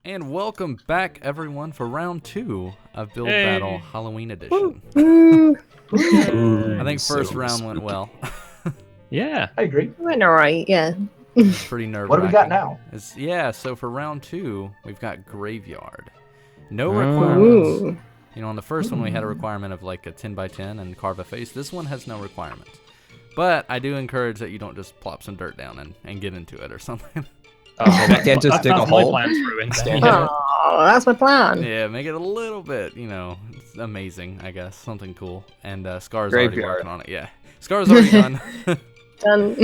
And welcome back, everyone, for round 2 of Build Battle Halloween Edition. I think first round went well. Yeah, I agree. Went alright, yeah. It's pretty nerve-wracking. What do we got now? So for round 2, we've got Graveyard. No requirements. Ooh. You know, on the first one, we had a requirement of like a 10 by 10 and carve a face. This one has no requirements. But I do encourage that you don't just plop some dirt down and get into it or something. oh, Can't just dig a hole. Stand Oh, that's my plan. Yeah, make it a little bit, it's amazing, I guess. Something cool. And Scar's already Graveyard. working on it, yeah. Scar's already done. Done.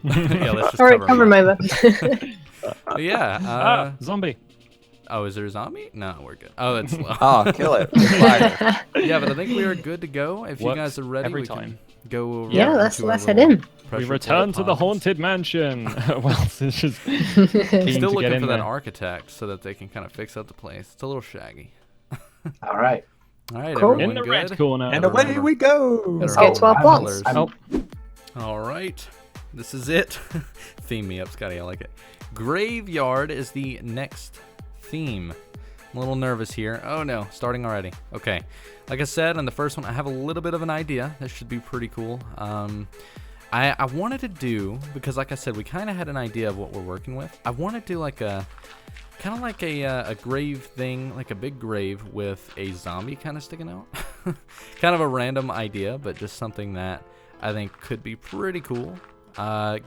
Yeah, let's just Alright, cover cover him my up. weapon. But yeah, zombie. oh, is there a zombie? No, we're good. Oh, it's slow. Oh, kill it. Fire. Yeah, but I think we are good to go. If you Works guys are ready, every we can time. go over Yeah, to let's our head little in. pressure We return to the pods. haunted mansion. Well, it's just keen Still to get looking in for that there. architect so that they can kind of fix up the place. It's a little shaggy. All right. All right, Cool. everyone In the good? red corner. And away we go. Let's Oh, get 12 I'm- blocks. I'm- All right, this is it. Theme me up, Scotty. I like it. Graveyard is the next theme. I'm a little nervous here. Oh no, starting already. Okay, like I said in the first one, I have a little bit of an idea. This should be pretty cool. I wanted to do, because like I said, we kind of had an idea of what we're working with. I want to do like a kind of like a grave thing, like a big grave with a zombie kind of sticking out. Kind of a random idea, but just something that I think could be pretty cool. Yeah,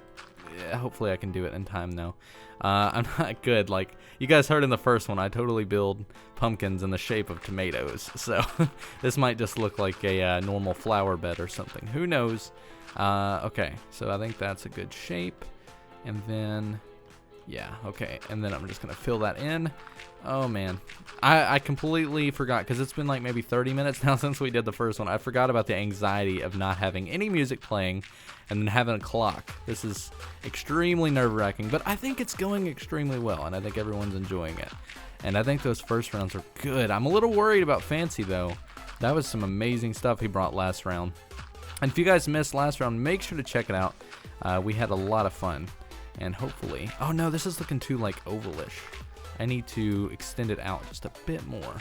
hopefully I can do it in time though. I'm not good. Like you guys heard in the first one, I totally build pumpkins in the shape of tomatoes. So this might just look like a normal flower bed or something. Who knows? Okay, so I think that's a good shape. And then, yeah, okay. And then I'm just going to fill that in. Oh, man. I completely forgot, because it's been like maybe 30 minutes now since we did the first one. I forgot about the anxiety of not having any music playing and then having a clock. This is extremely nerve-wracking, but I think it's going extremely well, and I think everyone's enjoying it. And I think those first rounds are good. I'm a little worried about Fancy, though. That was some amazing stuff he brought last round. And if you guys missed last round, make sure to check it out. We had a lot of fun. And hopefully... Oh, no, this is looking too, like, ovalish. I need to extend it out just a bit more.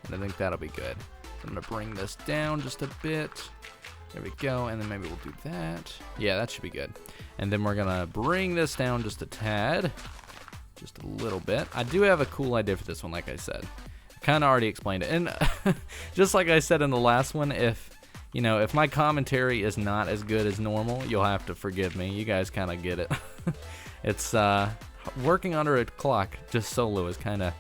And I think that'll be good. So I'm going to bring this down just a bit. There we go. And then maybe we'll do that. Yeah, that should be good. And then we're going to bring this down just a tad. Just a little bit. I do have a cool idea for this one, like I said. I kind of already explained it. And just like I said in the last one, if my commentary is not as good as normal, you'll have to forgive me. You guys kind of get it. It's working under a clock just solo is kind of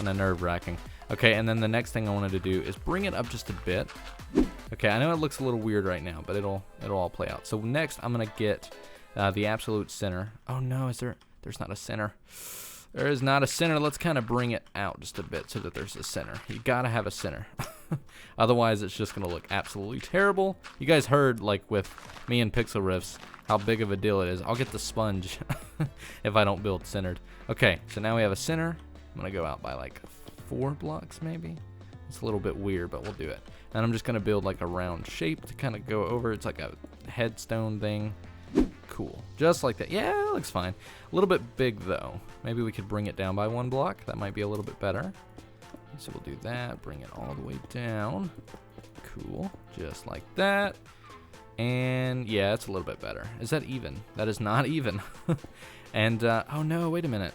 nerve-wracking. Okay, and then the next thing I wanted to do is bring it up just a bit. Okay, I know it looks a little weird right now, but it'll all play out. So next I'm gonna get the absolute center. Oh no, there's not a center. There is not a center. Let's kind of bring it out just a bit so that there's a center. You gotta have a center. Otherwise, it's just going to look absolutely terrible. You guys heard, like, with me and Pixel Riffs, how big of a deal it is. I'll get the sponge if I don't build centered. Okay, so now we have a center. I'm going to go out by, like, 4 blocks, maybe. It's a little bit weird, but we'll do it. And I'm just going to build, like, a round shape to kind of go over. It's like a headstone thing. Cool. Just like that. Yeah, it looks fine. A little bit big, though. Maybe we could bring it down by 1 block. That might be a little bit better. So we'll do that, bring it all the way down. Cool, just like that. And yeah, it's a little bit better. Is that even? That is not even. And, oh no, wait a minute.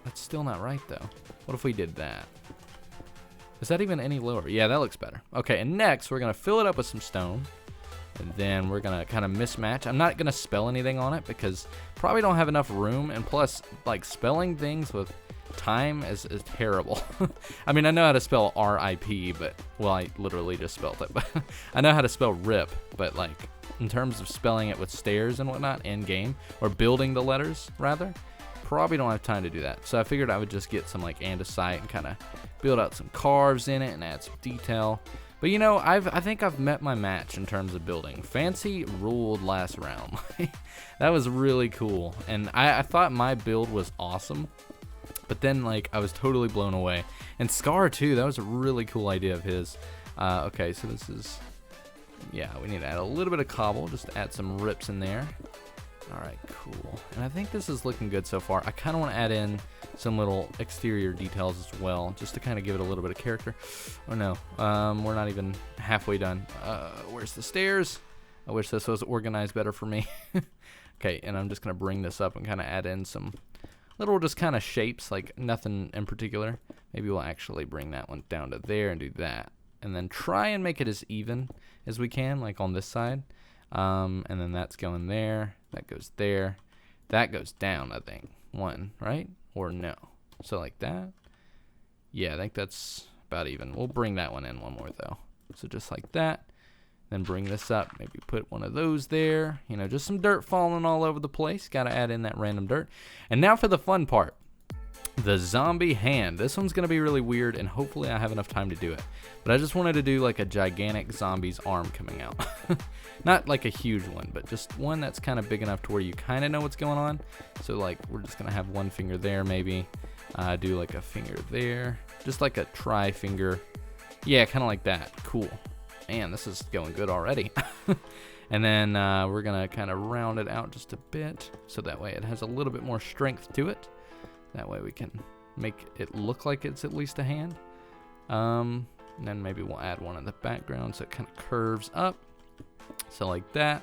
That's still not right though. What if we did that? Is that even any lower? Yeah, that looks better. Okay, and next we're gonna fill it up with some stone. And then we're gonna kind of mismatch. I'm not gonna spell anything on it because probably don't have enough room. And plus, like, spelling things with time is terrible. I mean, I know how to spell R-I-P, but, well, I literally just spelled it, but I know how to spell RIP, but, like, in terms of spelling it with stairs and whatnot in game, or building the letters, rather, probably don't have time to do that. So I figured I would just get some, like, andesite and kind of build out some carves in it and add some detail. But, I think I've met my match in terms of building. Fancy ruled last round. That was really cool, and I thought my build was awesome. But then, like, I was totally blown away. And Scar, too, that was a really cool idea of his. Okay, so this is... Yeah, we need to add a little bit of cobble, just to add some rips in there. All right, cool. And I think this is looking good so far. I kind of want to add in some little exterior details as well, just to kind of give it a little bit of character. Oh no, we're not even halfway done. Where's the stairs? I wish this was organized better for me. Okay, and I'm just gonna bring this up and kind of add in some little just kind of shapes, like nothing in particular. Maybe we'll actually bring that one down to there and do that. And then try and make it as even as we can, like on this side. And then that's going there, that goes there, that goes down, I think. One, right? Or no? So like that? Yeah, I think that's about even. We'll bring that one in one more though. So just like that. Then bring this up, maybe put one of those there. You know, just some dirt falling all over the place. Gotta add in that random dirt. And now for the fun part. The zombie hand. This one's gonna be really weird, and hopefully I have enough time to do it. But I just wanted to do like a gigantic zombie's arm coming out. Not like a huge one, but just one that's kind of big enough to where you kind of know what's going on. So like we're just gonna have one finger there maybe. Do like a finger there. Just like a tri-finger. Yeah, kind of like that. Cool. Man, this is going good already. And then we're gonna kind of round it out just a bit, so that way it has a little bit more strength to it. That way we can make it look like it's at least a hand. And then maybe we'll add one in the background so it kind of curves up. So like that.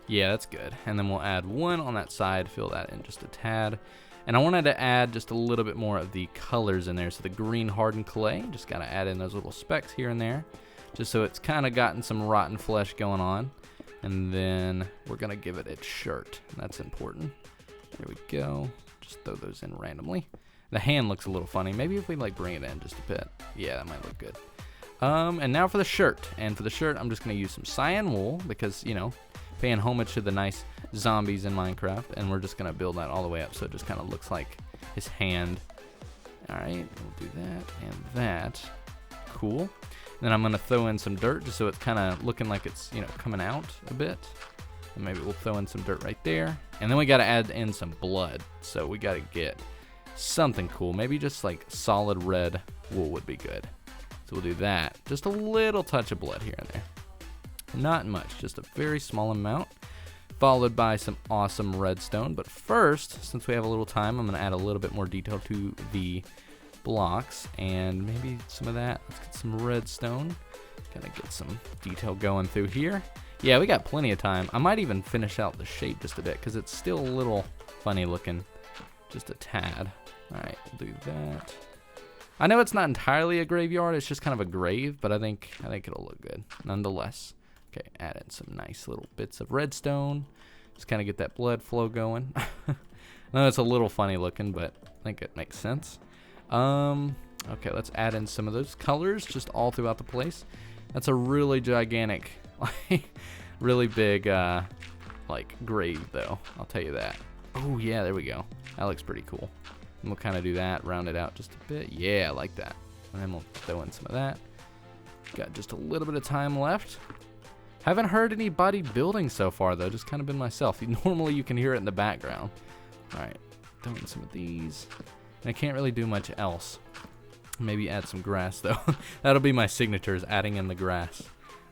Yeah, that's good. And then we'll add one on that side, fill that in just a tad. And I wanted to add just a little bit more of the colors in there. So the green hardened clay, just gotta add in those little specks here and there, just so it's kind of gotten some rotten flesh going on. And then we're gonna give it its shirt. That's important. There we go. Just throw those in randomly. The hand looks a little funny. Maybe if we like bring it in just a bit. Yeah, that might look good. And now for the shirt. And for the shirt, I'm just gonna use some cyan wool because, you know, paying homage to the nice zombies in Minecraft. And we're just gonna build that all the way up so it just kind of looks like his hand. All right, we'll do that and that. Cool. Then I'm gonna throw in some dirt just so it's kind of looking like it's, you know, coming out a bit. And maybe we'll throw in some dirt right there. And then we gotta add in some blood. So we gotta get something cool. Maybe just like solid red wool would be good. So we'll do that. Just a little touch of blood here and there. Not much, just a very small amount. Followed by some awesome redstone. But first, since we have a little time, I'm gonna add a little bit more detail to the blocks and maybe some of that. Let's get some redstone. Gotta get some detail going through here. Yeah, we got plenty of time. I might even finish out the shape just a bit because it's still a little funny looking, just a tad. All right, we'll do that. I know it's not entirely a graveyard, it's just kind of a grave, but I think it'll look good nonetheless. Okay, add in some nice little bits of redstone. Just kind of get that blood flow going. I know it's a little funny looking, but I think it makes sense. Okay, let's add in some of those colors just all throughout the place. That's a really gigantic, really big, like grave though, I'll tell you that. Oh yeah, there we go. That looks pretty cool. And we'll kind of do that, round it out just a bit. Yeah, I like that. And then we'll throw in some of that. Got just a little bit of time left. Haven't heard anybody building so far though, just kind of been myself. Normally you can hear it in the background. All right, throw in some of these. And I can't really do much else. Maybe add some grass though. That'll be my signature, is adding in the grass.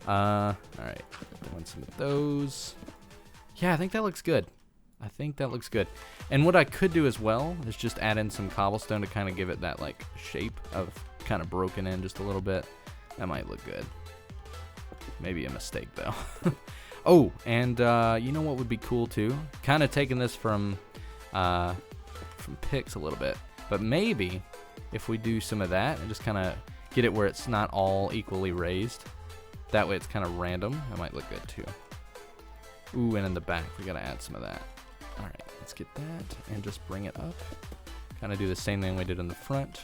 All right, throw in some of those. Yeah, I think that looks good. I think that looks good. And what I could do as well is just add in some cobblestone to kind of give it that like shape of kind of broken in just a little bit. That might look good. Maybe a mistake though. Oh, and you know what would be cool too? Kind of taking this from pics a little bit, but maybe if we do some of that and just kind of get it where it's not all equally raised, that way it's kind of random. That might look good too. Ooh, and in the back we gotta add some of that. All right, let's get that and just bring it up. Kind of do the same thing we did in the front.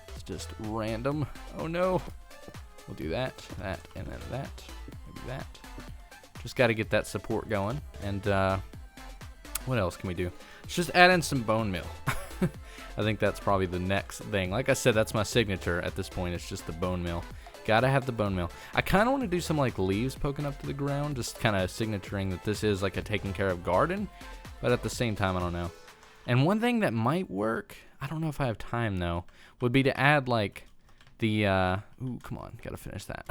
It's just random. Oh no. We'll do that, that, and then that, maybe that. Just got to get that support going. And what else can we do? Let's just add in some bone meal. I think that's probably the next thing. Like I said, that's my signature at this point. It's just the bone meal. Gotta have the bone meal. I kind of want to do some like leaves poking up to the ground, just kind of signaturing that this is like a taken care of garden. But at the same time, I don't know. And one thing that might work, I don't know if I have time though, would be to add like the, ooh, come on, gotta finish that.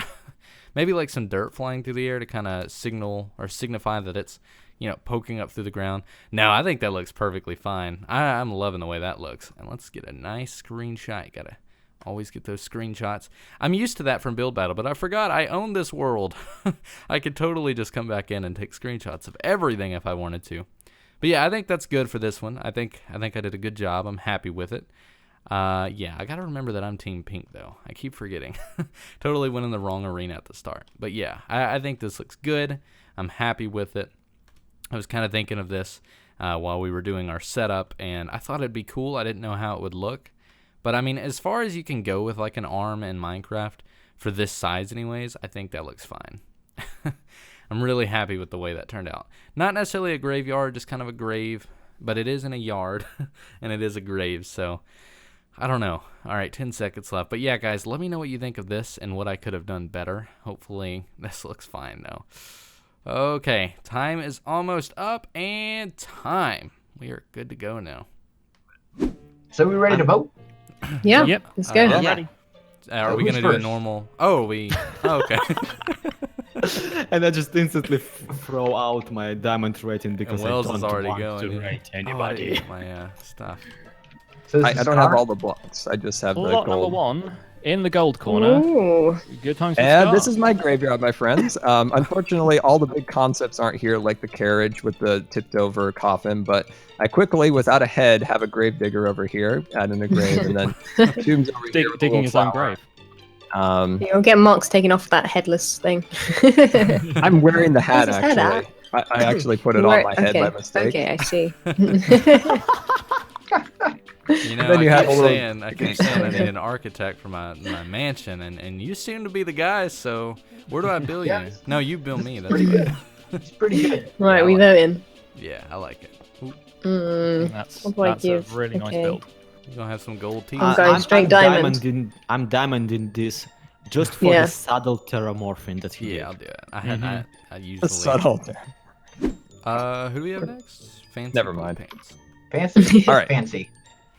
Maybe like some dirt flying through the air to kind of signal or signify that it's, poking up through the ground. No, I think that looks perfectly fine. I'm loving the way that looks. And let's get a nice screenshot. You gotta always get those screenshots. I'm used to that from Build Battle, but I forgot I own this world. I could totally just come back in and take screenshots of everything if I wanted to. But yeah, I think that's good for this one. I think I did a good job. I'm happy with it. Yeah, I gotta remember that I'm Team Pink though. I keep forgetting. Totally went in the wrong arena at the start. But yeah, I think this looks good. I'm happy with it. I was kind of thinking of this while we were doing our setup, and I thought it'd be cool. I didn't know how it would look. But I mean, as far as you can go with like an arm in Minecraft, for this size anyways, I think that looks fine. I'm really happy with the way that turned out. Not necessarily a graveyard, just kind of a grave, but it is in a yard, and it is a grave, so I don't know. All right, 10 seconds left. But yeah, guys, let me know what you think of this and what I could have done better. Hopefully, this looks fine, though. Okay, time is almost up, and time. We are good to go now. So we ready to vote? Yeah. Yep. Let's go. Yeah. Ready. Are we who's going to do a first? normal? Oh, okay. And I just instantly throw out my diamond rating And because Wells I is don't already want going. to yeah. rate Oh, I anybody. ate my stuff. So this I is don't have Connor? all the blocks. I just have the Block number gold. 1 in the gold corner. Ooh. Good times to And start. this is my graveyard, my friends. Unfortunately, all the big concepts aren't here, like the carriage with the tipped-over coffin. But I quickly, without a head, have a grave digger over here, add in a grave, and then tombs over here with a digging little his own flower. grave. You'll get marks taken off that headless thing. I'm wearing the hat, Where's his head actually. I actually put it on my head by mistake. Okay, I see. You know, Then I you have keep a little- saying I need an architect for my mansion, and you seem to be the guy. So where do I bill you? Yes. No, you bill me. That's Pretty good. good. It's pretty good. Right, Yeah, we I voting. Yeah, I like it. Ooh, That's, What do I that's a give? really nice Okay. build. you gonna have some gold teeth? I'm going straight diamond. I'm diamonding this just for Yeah. the subtle terramorphing that he Yeah, I'll did. do it. I A usually. subtle. Who do we have next? Fancy. Never Blue mind. Pants. Fancy. All right. Fancy.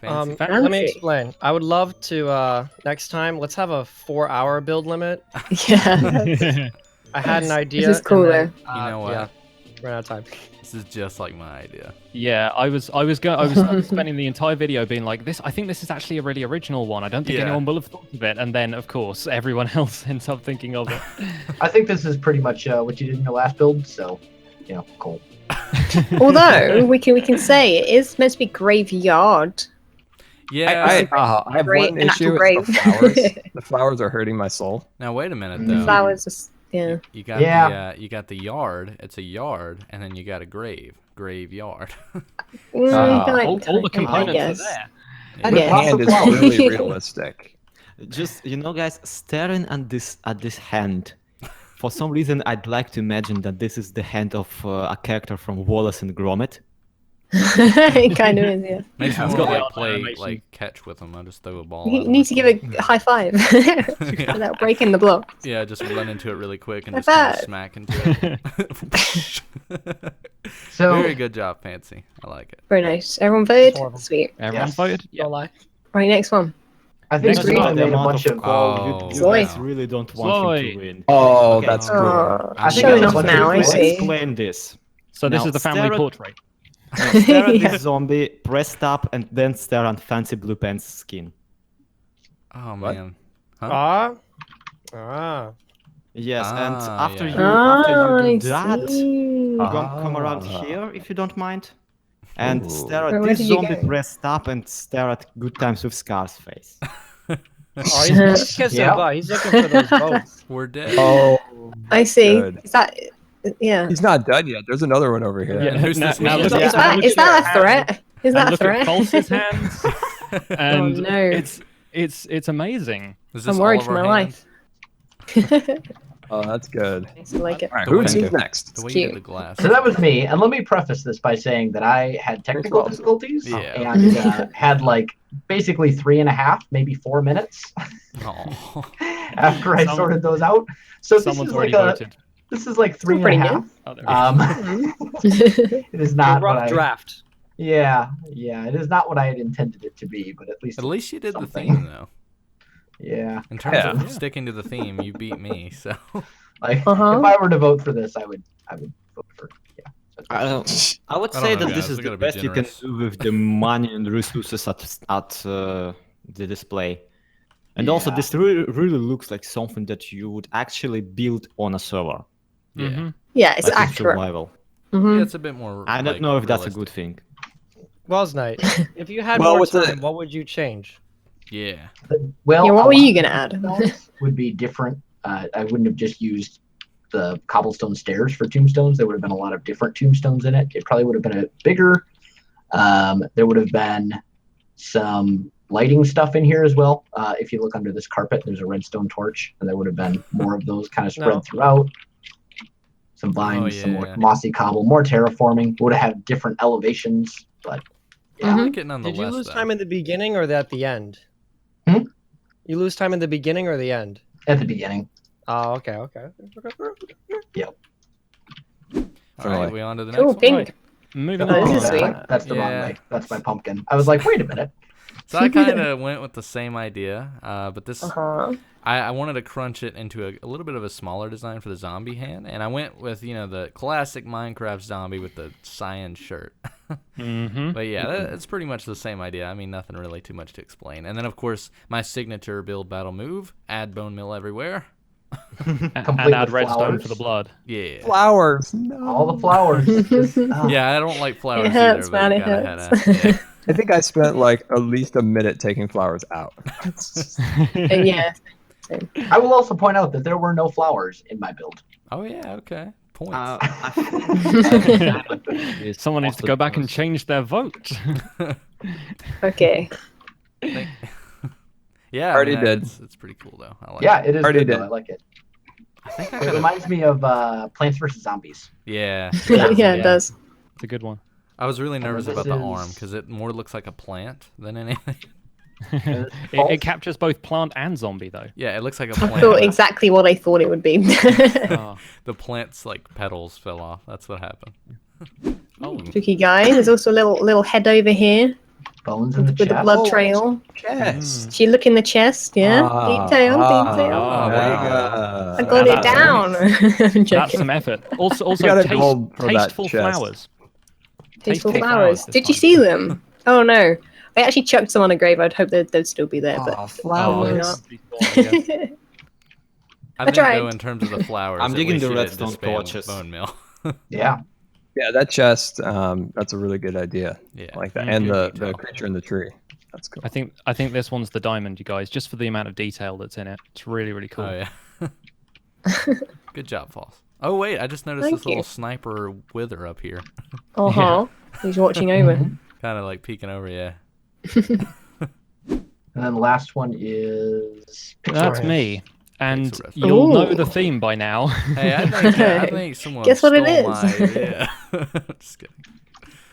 Fancy. Fancy. Let me explain. I would love to next time. Let's have a 4-hour build limit. Yeah. I had an idea. This is cool, and then, You know what? Yeah, ran out of time. This is just like my idea. Yeah, I was spending the entire video being like this. I think this is actually a really original one. I don't think Yeah. anyone will have thought of it. And then, of course, everyone else ends up thinking of it. I think this is pretty much what you did in your last build. So, cool. Although we can say it is meant to be graveyard. Yeah. I have Grave- one an actual issue. It's the grave. flowers. The flowers are hurting my soul. Now wait a minute The though. flowers just yeah. You got Yeah. you got the yard. It's a yard, and then you got a graveyard. all the I components guess. are there. The guess. hand is Flowers. really realistic. Just guys, staring at this hand. For some reason, I'd like to imagine that this is the hand of a character from Wallace and Gromit. It kind of is, yeah. Makes me It's want got to the like art play animation. like catch with them. I just throw a ball. You at need to them. give a high five Yeah. without breaking the block. Yeah, just run into it really quick and High just kind of five. smack into it. So, Very good job, Fancy. I like it. Very nice. Everyone voted? Horrible. Sweet. Everyone Yes. voted? Yeah. Don't lie. Right, next one. I think Next we about the made a amount bunch of of. gold, Oh, you Zoe. guys really don't want him Zoe. to win. Oh, Okay. that's good. Oh, I think showing that's off what now, I Let's see. explain this. So this Now, is the family stare at- portrait. Now, stare at Yeah. this zombie, press tab, and then stare at Fancy Blue Pants skin. Oh What? man. Ah. Yes, Ah, and after yeah. you Oh, after I you do that, see. come around Ah. here if you don't mind, and Ooh. stare Where at this did you zombie. go? Press tab and stare at Good Times with Scar's face. Oh, he's kissing Yeah. butt. He's looking for those votes. We're dead. Oh, I see. Good. Is that yeah? he's not done yet. There's another one over here. Yeah, who's now- this now one? look Is at- that look is at that a their hands. threat? Is that And a look threat? at Pulse's hands. And no. it's amazing. Is I'm this worried all of for our my hands? life. Oh, that's good. I like it. All right, The way- who's next? The way you cute. did the glass. So that was me, and let me preface this by saying that I had technical Well, difficulties yeah. and had like basically 3.5, maybe 4 minutes Oh. after I Some- sorted those out. So this Someone's is already like voted. this is like three and Pretty a good. half. Oh, there we go. It is A not what rough I. draft. Yeah, it is not what I had intended it to be, but at least. At least you did the Something. theme though. Yeah, In terms Yeah. of sticking to the theme, you beat me. So like Uh-huh. if I were to vote for this, I would vote for I would I say don't know, that this guys, is we the gotta be best you can generous. do with the money and resources at the display. And also, Yeah. this really looks like something that you would actually build on a server, Yeah. Mhm. Yeah, it's like in accurate. survival. Mhm. Yeah, it's a bit more. I don't like, know if that's a realistic. good thing. Wells Knight, if you had Well, more with the- time, what would you change? Yeah. Well, Yeah, what a were lot you of gonna the add? tombstones would be different. I wouldn't have just used the cobblestone stairs for tombstones. There would have been a lot of different tombstones in it. It probably would have been a bigger. There would have been some lighting stuff in here as well. If you look under this carpet, there's a redstone torch, and there would have been more of those kind of spread No. throughout. Some vines, some more yeah. mossy cobble, more terraforming. Would have had different elevations, but I yeah. like it nonetheless. Did you lose though. time in the beginning or at the end? Hmm? You lose time in the beginning or the end? At the beginning. Oh, okay, okay. All right, we on to the next Cool, one. pink. Right. Moving Oh, on. this is sweet. That's the wrong Yeah. way. That's my pumpkin. I was like, wait a minute. So I kind of went with the same idea, but this Uh-huh. I wanted to crunch it into a little bit of a smaller design for the zombie hand, and I went with the classic Minecraft zombie with the cyan shirt. Mm-hmm. But yeah, it's pretty much the same idea. I mean, nothing really too much to explain. And then of course my signature build battle move: add bone meal everywhere. And Complete add with redstone flowers. for the blood. Yeah. Flowers. No. All the flowers. Just, oh. Yeah, I don't like flowers hurts, either, but man, you it gotta hurts. have yeah. I think I spent like at least a minute taking flowers out. Yeah. I will also point out that there were no flowers in my build. Oh yeah, okay. Points. I think Someone needs to go back and change their vote. Okay. Yeah, Already did. It's pretty cool though. I like Yeah, it. it is Already good, did. though. I like it. I think I It could have. reminds me of Plants vs. Zombies. Yeah. Yeah, it does. It's a good one. I was really nervous this about the is- arm because it more looks like a plant than anything. It captures both plant and zombie, though. Yeah, it looks like a I plant. thought but exactly what I thought it would be. Oh. The plant's like petals fell off. That's what happened. Oh, Spooky guy. There's also a little head over here Bones in the with the chest. blood trail. Yes. Did you look in the chest? Yeah. Detail, detail. Oh, there you wow. go. I got Now it that's down. I'm That's joking. some effort. Also gotta go for that tasteful chest. flowers. Tasteful Tasty flowers. this Did you time. see them? Oh no. I actually chucked some on a grave. I'd hope they'd still be there, Oh, but flowers. I think tried. though, in terms of the flowers, I'm at digging least the you didn't redstone disband torches. Bone meal. Yeah. Yeah, that chest. That's a really good idea. Yeah. I like that, Mm, and good the detail. creature in the tree. That's cool. I think this one's the diamond, you guys, just for the amount of detail that's in it. It's really, really cool. Oh yeah. Good job, False. Oh wait, I just noticed Thank this little you. sniper wither up here. uh-huh. He's watching over. Kind of like peeking over. Yeah. And then the last one is. That's Pixel me. And Pixel reference. you'll know Ooh. the theme by now. Hey, I think someone Guess what it stole is? my idea. Just kidding.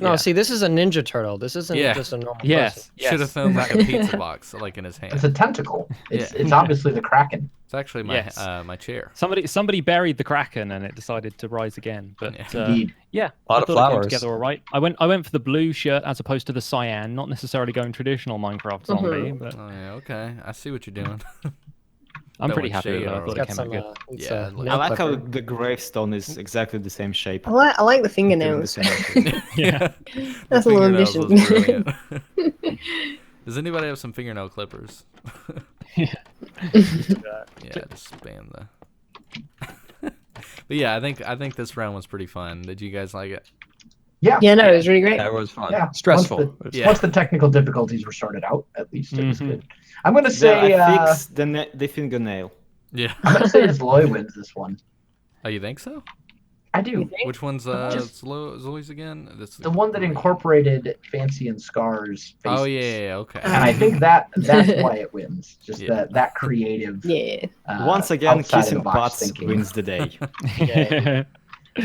No, Yeah. see, this is a Ninja Turtle. This isn't Yeah. just a normal Yes. person. Should have found like a pizza box like in his It's hand. a tentacle. It's Yeah. it's obviously the Kraken. It's actually my Yes. my chair. Somebody buried the kraken and it decided to rise again. But Yeah. Indeed. yeah, A lot I of thought it flowers. came together all right. I went for the blue shirt as opposed to the cyan, not necessarily going traditional Minecraft zombie, but Oh yeah, okay. I see what you're doing. I'm That pretty would happy with shade it. I or thought Got it came out some, good. it's, Yeah, it looks- I like how leopard. the gravestone is exactly the same shape. I like the doing the fingernails. same shape. Yeah. That's The a little fingernails addition. was brilliant. Does anybody have some fingernail clippers? Yeah. Yeah, just spam the. But yeah, I think this round was pretty fun. Did you guys like it? Yeah. Yeah, no, it was really great. That was fun. Yeah. Stressful. Once but it's Yeah. Once the technical difficulties were sorted out, at least it was Mhm. good. I'm gonna Yeah, say. I fixed the fingernail. Yeah. I'm gonna say Zloy wins this one. Oh, you think so? I do. Which one's Just- Zoe's again? This The one that incorporated Fancy and Scar's faces. Oh yeah, okay. And I think that's why it wins. Just Yeah. that creative. Yeah. Once again, outside of kissing the box butts thinking. wins the day. I think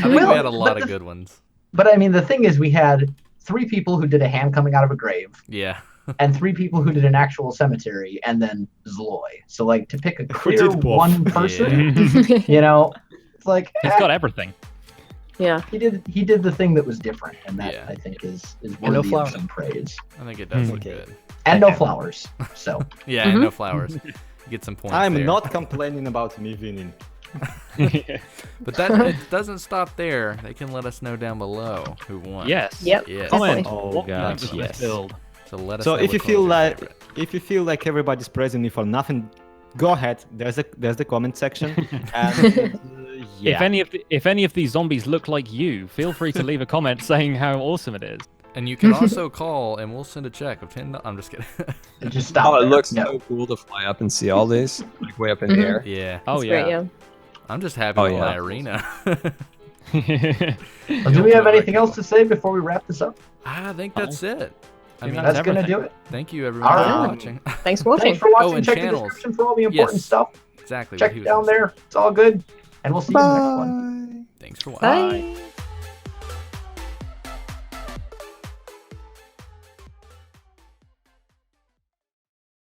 Well, we had a lot but of the- good ones. But I mean, the thing is, we had 3 people who did a hand coming out of a grave, Yeah. and 3 people who did an actual cemetery, and then Zloy. So like to pick a Who clear did both? one person, you know, it's like It's got everything. Yeah. he did the thing that was different, and that Yeah. I think is no worthy of flowers. some praise. I think it does look Okay. good. And no flowers. So Yeah, and no flowers. Get some points I'm there. not complaining about me winning. But that it doesn't stop there. They can let us know down below who won. Yes. Yep. Yes. Comment. Definitely. Oh What god, games was yes. build? So let us So know if you which feel one's your like favorite. everybody's praising me for nothing, go ahead. There's the comment section. And, yeah. If any of these zombies look like you, feel free to leave a comment saying how awesome it is. And you can also call and we'll send a check of $10. I'm just kidding. And just stop. Oh, it there. looks No. so cool to fly up and see all these like way up in the Mhm. air. Yeah. Oh That's yeah. great, yeah. I'm just happy Oh, with yeah. my arena. Well, do we have anything else to say before we wrap this up? I think that's it. I mean, That's That's gonna everything. do it. thank you everyone All for right. watching. Thanks for watching. Thanks for watching. Oh, and Check channels. the description for all the important Yes. stuff. Exactly. what Check he it was down gonna say. there. It's all good. And we'll see you in the next one. Thanks for watching. Bye.